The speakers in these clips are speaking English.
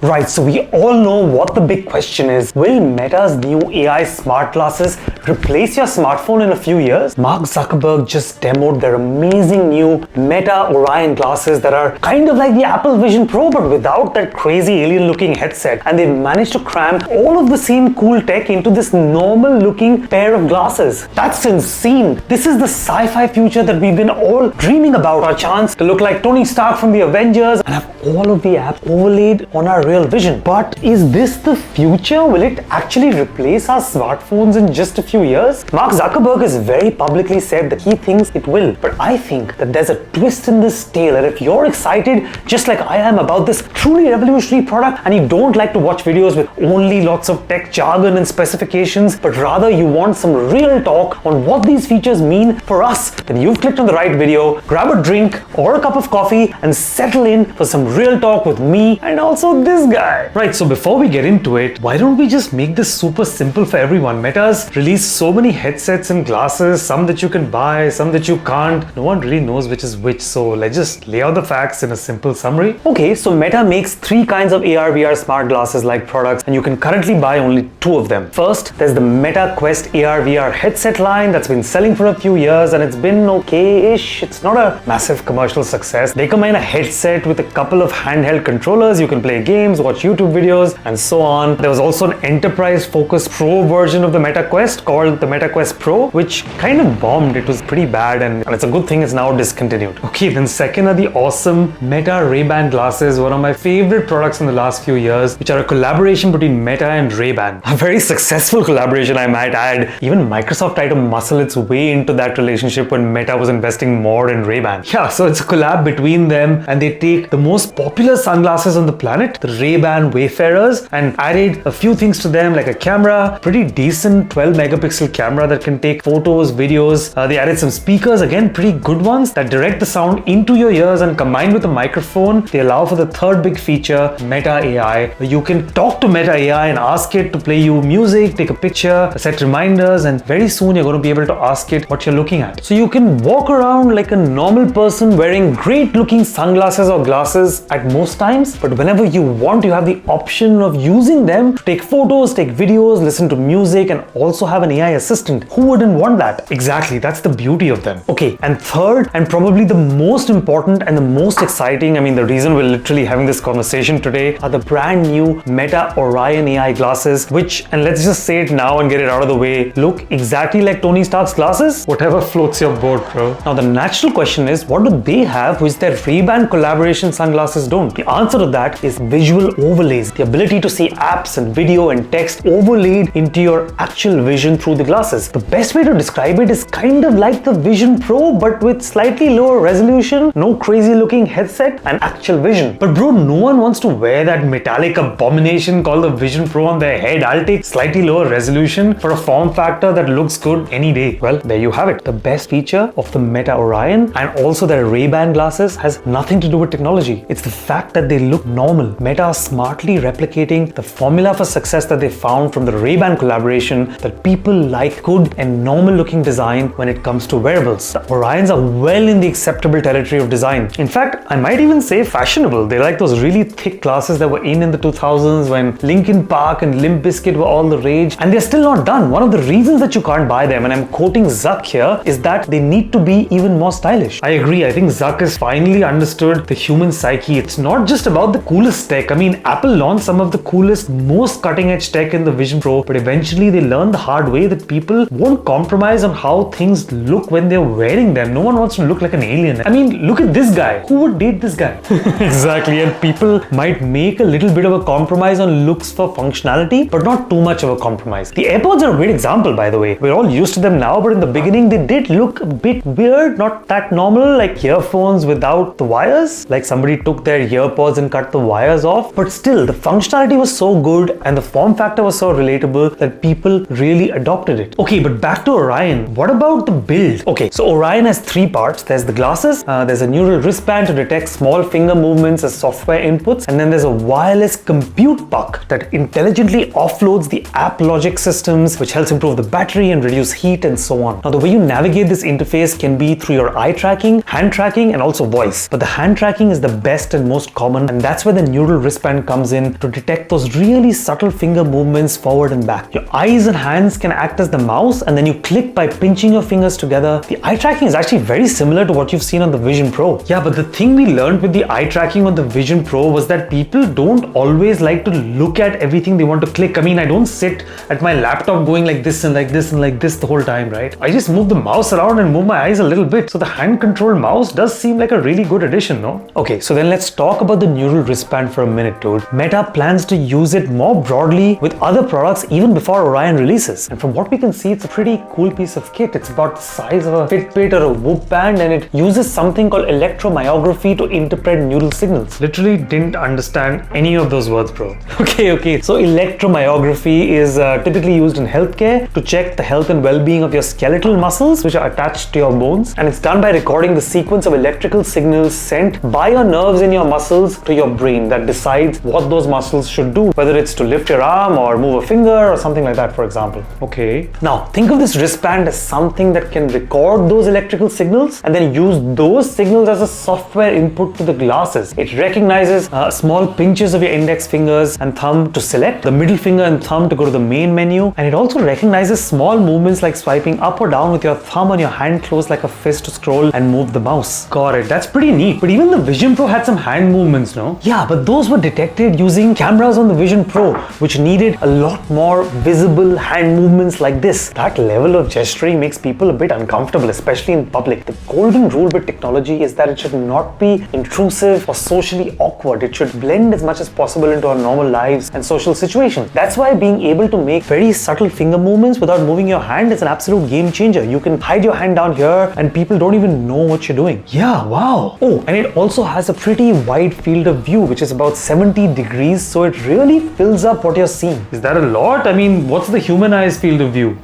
Right, so we all know what the big question is. Will Meta's new AI smart glasses replace your smartphone in a few years? Mark Zuckerberg just demoed their amazing new Meta Orion glasses that are kind of like the Apple Vision Pro but without that crazy alien looking headset, and they've managed to cram all of the same cool tech into this normal looking pair of glasses. That's insane. This is the sci-fi future that we've been all dreaming about, our chance to look like Tony Stark from the Avengers and have all of the apps overlaid on our real vision. But is this the future? Will it actually replace our smartphones in just a few years? Mark Zuckerberg has very publicly said that he thinks it will, but I think that there's a twist in this tale, and if you're excited just like I am about this truly revolutionary product and you don't like to watch videos with only lots of tech jargon and specifications, but rather you want some real talk on what these features mean for us, then you've clicked on the right video. Grab a drink or a cup of coffee and settle in for some real talk with me and also this guy. Right, so before we get into it, why don't we just make this super simple for everyone? Meta's released so many headsets and glasses, some that you can buy, some that you can't. No one really knows which is which, so let's just lay out the facts in a simple summary. Okay, so Meta makes three kinds of AR/VR smart glasses like products, and you can currently buy only two of them. First, there's the Meta Quest AR/VR headset line that's been selling for a few years and it's been okay-ish. It's not a massive commercial success. They combine a headset with a couple of handheld controllers. You can play games, watch YouTube videos, and so on. There was also an enterprise-focused Pro version of the Meta Quest called the Meta Quest Pro, which kind of bombed. It was pretty bad, and it's a good thing it's now discontinued. Okay, then second are the awesome Meta Rayban glasses, one of my favorite products in the last few years, which are a collaboration between Meta and Rayban. A very successful collaboration, I might add. Even Microsoft tried to muscle its way into that relationship when Meta was investing more in Rayban. Yeah, so it's a collab between them, and they take the most popular sunglasses on the planet, the Rayban Wayfarers, and added a few things to them like a camera, pretty decent 12 megapixel camera that can take photos, videos. They added some speakers, again pretty good ones, that direct the sound into your ears, and combined with a microphone, they allow for the third big feature, Meta AI, where you can talk to Meta AI and ask it to play you music, take a picture, set reminders, and very soon you're going to be able to ask it what you're looking at. So you can walk around like a normal person wearing great looking sunglasses or glasses at most times, but whenever you want, you have the option of using them to take photos, take videos, listen to music, and also have an AI assistant. Who wouldn't want that? Exactly, that's the beauty of them. Okay, and third, and probably the most important and the most exciting, I mean the reason we're literally having this conversation today, are the brand new Meta Orion AI glasses, which, and let's just say it now and get it out of the way, look exactly like Tony Stark's glasses. Whatever floats your boat, bro. Now the natural question is, what do they have which their Rayban collaboration sunglasses don't? The answer to that is visual overlays, the ability to see apps and video and text overlaid into your actual vision through the glasses. The best way to describe it is kind of like the Vision Pro but with slightly lower resolution, no crazy looking headset, and actual vision. But bro, no one wants to wear that metallic abomination called the Vision Pro on their head. I'll take slightly lower resolution for a form factor that looks good any day. Well, there you have it. The best feature of the Meta Orion and also their Rayban glasses has nothing to do with technology. It's the fact that they look normal. Meta is smartly replicating the formula for success that they found from the Rayban collaboration, that people like good and normal looking design when it comes to wearables. The Orions are well in the acceptable territory of design. In fact, I might even say fashionable. They like those really thick glasses that were in the 2000s when Linkin Park and Limp Bizkit were all the rage, and they're still not done. One of the reasons that you can't buy them, and I'm quoting Zuck here, is that they need to be even more stylish. I agree. I think Zuck has finally understood the human psyche. It's not just about the coolest tech. I mean, Apple launched some of the coolest, most cutting edge tech in the Vision Pro, but eventually they learned the hard way that people won't compromise on how things look when they're wearing them. No one wants to look like an alien. I mean, look at this guy. Who would date this guy? Exactly, and people might make a little bit of a compromise on looks for functionality, but not too much of a compromise. The AirPods are a great example, by the way. We're all used to them now, but in the beginning they did look a bit weird, not that normal, like earphones without the wires, like somebody took their earpods and cut the wires off. But still, the functionality was so good and the form factor was so relatable that people really adopted it. Okay, but back to Orion. What about the build? Okay, so Orion has three parts. There's the glasses, there's a neural wristband to detect small finger movements as software inputs, and then there's a wireless compute puck that intelligently offloads the app logic systems, which helps improve the battery and reduce heat and so on. Now, the way you navigate this interface can be through your eye tracking, hand tracking, and also voice. But the hand tracking is the best and most common, and that's where the neural wristband comes in to detect those really subtle finger movements forward and back. Your eyes and hands can act as the mouse, and then you click by pinching your fingers together. The eye tracking is actually very similar to what you've seen on the Vision Pro. Yeah, but the thing we learned with the eye tracking on the Vision Pro was that people don't always like to look at everything they want to click. I mean, I don't sit at my laptop going like this and like this and like this the whole time, right? I just move the mouse around and move my eyes a little bit. So the hand-controlled mouse does seem like a really good addition, no? Okay, so then let's talk about the neural wristband for a minute, dude. Meta plans to use it more broadly with other products even before Orion releases. And from what we can see, it's a pretty cool piece of kit. It's about the size of a Fitbit or a Whoop band, and it uses something called electromyography to interpret neural signals. Literally didn't understand any of those words, bro. Okay. So electromyography is typically used in healthcare to check the health and well-being of your skeletal muscles, which are attached to your bones. And it's done by recording the sequence of electrical signals sent by your nerves in your muscles to your brain that decides what those muscles should do, whether it's to lift your arm or move a finger or something like that, for example. Okay. Now, think of this wristband as something that can record those electrical signals and then use those signals as a software input to the glasses. It recognizes small pinches of your index fingers and thumb to select, the middle finger and thumb to go to the main menu, and it also recognizes small movements like swiping up or down with your thumb on your hand closed like a fist to scroll and move the mouse. Got it. That's pretty neat. But even the Vision Pro had some hand movements, no? Yeah, but those were detected using cameras on the Vision Pro, which needed a lot more visible hand movements like this. That level of gesturing makes people a bit uncomfortable, especially in public. The golden rule with technology is that it should not be intrusive or socially awkward. It should blend as much as possible into our normal lives and social situations. That's why being able to make very subtle finger movements without moving your hand is an absolute game changer. You can hide your hand down here and people don't even know what you're doing. Yeah, wow. Oh, and it also has a pretty wide field of view, which is about 70 degrees, so it really fills up what you're seeing. Is that a lot? I mean, what's the human eye's field of view?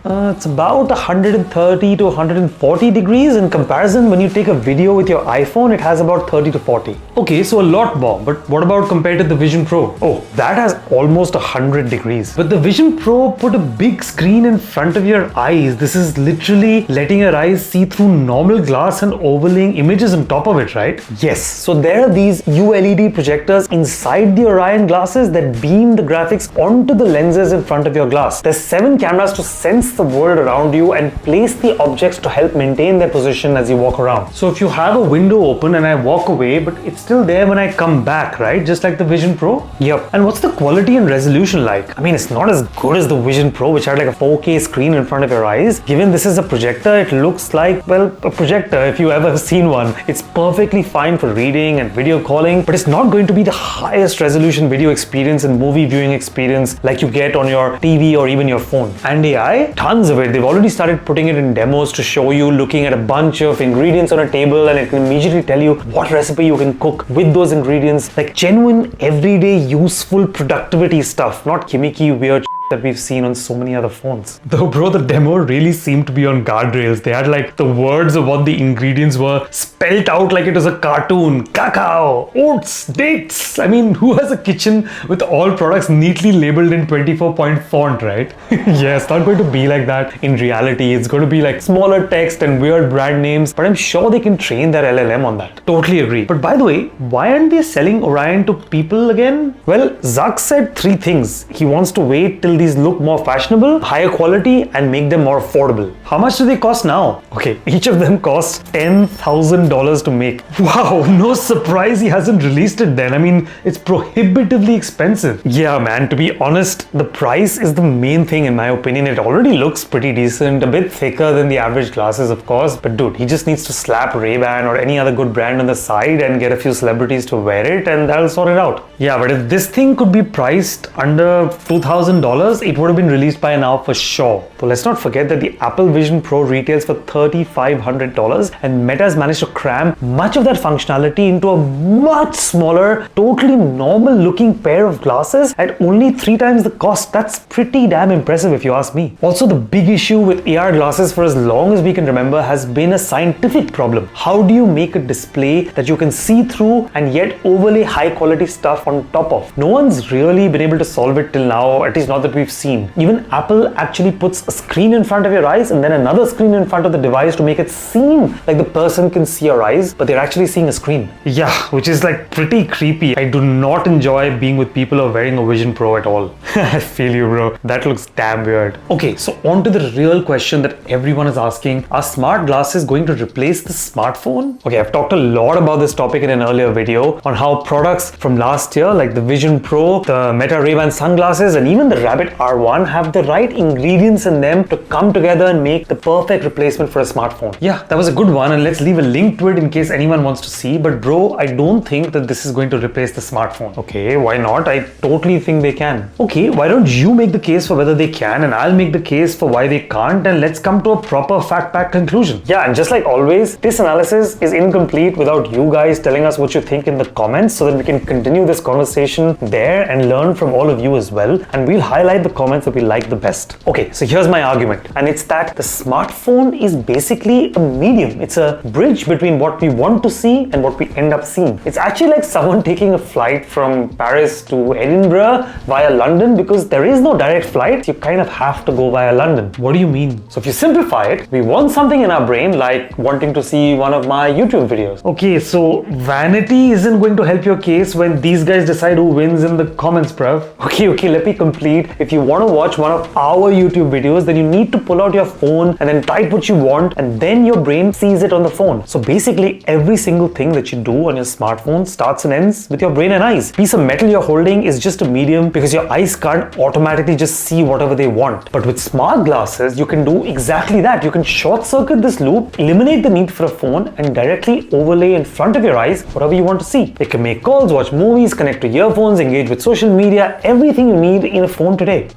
It's about 130 to 140 degrees. In comparison, when you take a video with your iPhone, it has about 30 to 40. Okay, so a lot more. But what about compared to the Vision Pro? Oh, that has almost 100 degrees. But the Vision Pro put a big screen in front of your eyes. This is literally letting your eyes see through normal glass and overlaying images on top of it, right? Yes. So there are these ULED projectors inside the Orion glasses that beam the graphics onto the lenses in front of your glass. There's 7 cameras to sense the world around you and place the objects to help maintain their position as you walk around. So if you have a window open and I walk away, but it's still there when I come back, right? Just like the Vision Pro? Yep. And what's the quality and resolution like? I mean, it's not as good as the Vision Pro, which had like a 4K screen in front of your eyes. Given this is a projector, it looks like, well, a projector if you ever have seen one. It's perfectly fine for reading and video calling, but it's not going to be the highest resolution video experience and movie viewing experience like you get on your TV or even your phone. And AI, tons of it. They've already started putting it in demos to show you looking at a bunch of ingredients on a table, and it can immediately tell you what recipe you can cook with those ingredients. Like genuine, everyday, useful productivity stuff, not gimmicky, weird that we've seen on so many other phones. Though bro, the demo really seemed to be on guardrails. They had like the words of what the ingredients were spelt out like it was a cartoon. Cacao, oats, dates. I mean, who has a kitchen with all products neatly labeled in 24-point font, right? Yeah, it's not going to be like that in reality. It's going to be like smaller text and weird brand names, but I'm sure they can train their LLM on that. Totally agree. But by the way, why aren't they selling Orion to people again? Well, Zuck said 3 things. He wants to wait till these look more fashionable, higher quality, and make them more affordable. How much do they cost now? Okay, each of them costs $10,000 to make. Wow, no surprise he hasn't released it then. I mean, it's prohibitively expensive. Yeah, man, to be honest, the price is the main thing in my opinion. It already looks pretty decent, a bit thicker than the average glasses, of course, but dude, he just needs to slap Rayban or any other good brand on the side and get a few celebrities to wear it, and that'll sort it out. Yeah, but if this thing could be priced under $2,000, it would have been released by now for sure. So let's not forget that the Apple Vision Pro retails for $3,500, and Meta has managed to cram much of that functionality into a much smaller, totally normal looking pair of glasses at only 3 times the cost. That's pretty damn impressive if you ask me. Also, the big issue with AR glasses for as long as we can remember has been a scientific problem. How do you make a display that you can see through and yet overlay high quality stuff on top of? No one's really been able to solve it till now, at least not that we've seen. Even Apple actually puts a screen in front of your eyes and then another screen in front of the device to make it seem like the person can see your eyes, but they're actually seeing a screen. Yeah, which is like pretty creepy. I do not enjoy being with people who are wearing a Vision Pro at all. I feel you, bro. That looks damn weird. Okay, so on to the real question that everyone is asking. Are smart glasses going to replace the smartphone? Okay, I've talked a lot about this topic in an earlier video on how products from last year like the Vision Pro, the Meta Rayban sunglasses and even the Rabbit R1 have the right ingredients in them to come together and make the perfect replacement for a smartphone. Yeah, that was a good one and let's leave a link to it in case anyone wants to see, but bro, I don't think that this is going to replace the smartphone. Okay, why not? I totally think they can. Okay, why don't you make the case for whether they can and I'll make the case for why they can't, and let's come to a proper fact-packed conclusion. Yeah, and just like always, this analysis is incomplete without you guys telling us what you think in the comments so that we can continue this conversation there and learn from all of you as well, and we'll highlight the comments that we like the best. Okay, so here's my argument, and it's that the smartphone is basically a medium. It's a bridge between what we want to see and what we end up seeing. It's actually like someone taking a flight from Paris to Edinburgh via London, because there is no direct flight. You kind of have to go via London. What do you mean? So if you simplify it, we want something in our brain like wanting to see one of my YouTube videos. Okay, so vanity isn't going to help your case when these guys decide who wins in the comments, bruv. Okay, let me complete. If you want to watch one of our YouTube videos, then you need to pull out your phone and then type what you want, and then your brain sees it on the phone. So basically, every single thing that you do on your smartphone starts and ends with your brain and eyes. Piece of metal you're holding is just a medium because your eyes can't automatically just see whatever they want. But with smart glasses, you can do exactly that. You can short circuit this loop, eliminate the need for a phone, and directly overlay in front of your eyes whatever you want to see. You can make calls, watch movies, connect to earphones, engage with social media, everything you need in a phone today.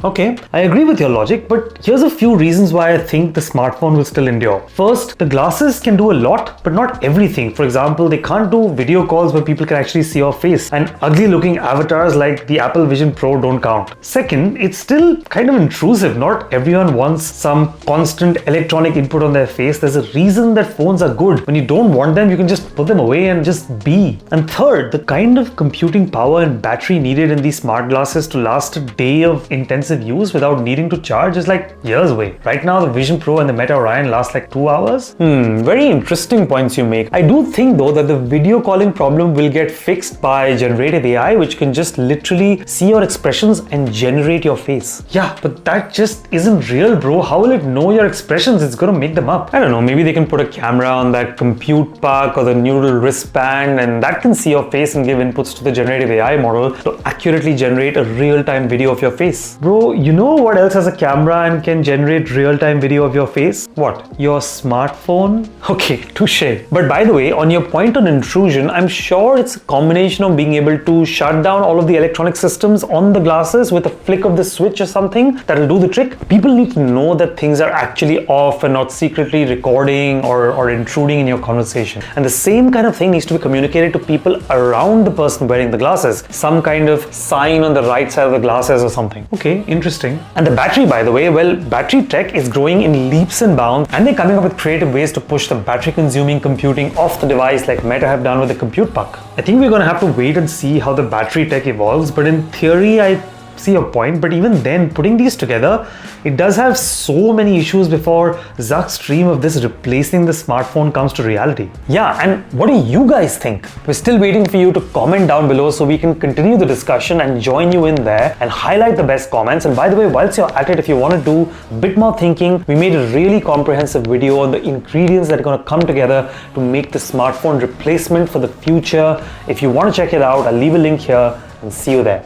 Okay, I agree with your logic, but here's a few reasons why I think the smartphone will still endure. First, the glasses can do a lot, but not everything. For example, they can't do video calls where people can actually see your face, and ugly looking avatars like the Apple Vision Pro don't count. Second, it's still kind of intrusive. Not everyone wants some constant electronic input on their face. There's a reason that phones are good. When you don't want them, you can just put them away and just be. And third, the kind of computing power and battery needed in these smart glasses to last a day of intensive use without needing to charge is like years away. Right now, the Vision Pro and the Meta Orion last like 2 hours. Very interesting points you make. I do think though that the video calling problem will get fixed by generative AI, which can just literally see your expressions and generate your face. Yeah, but that just isn't real, bro. How will it know your expressions? It's gonna make them up. I don't know, maybe they can put a camera on that compute park or the neural wristband, and that can see your face and give inputs to the generative AI model to accurately generate a real-time video of your face. Bro, you know what else has a camera and can generate real-time video of your face? What? Your smartphone? Okay, touche. But by the way, on your point on intrusion, I'm sure it's a combination of being able to shut down all of the electronic systems on the glasses with a flick of the switch or something that'll do the trick. People need to know that things are actually off and not secretly recording or intruding in your conversation. And the same kind of thing needs to be communicated to people around the person wearing the glasses. Some kind of sign on the right side of the glasses or something. Okay, interesting. And the battery, by the way, well, battery tech is growing in leaps and bounds, and they're coming up with creative ways to push the battery consuming computing off the device like Meta have done with the compute puck. I think we're gonna have to wait and see how the battery tech evolves, but in theory, I see your point. But even then, putting these together, it does have so many issues before Zuck's dream of this replacing the smartphone comes to reality. Yeah, and what do you guys think? We're still waiting for you to comment down below so we can continue the discussion and join you in there and highlight the best comments. And by the way, whilst you're at it, if you want to do a bit more thinking, we made a really comprehensive video on the ingredients that are going to come together to make the smartphone replacement for the future. If you want to check it out, I'll leave a link here and see you there.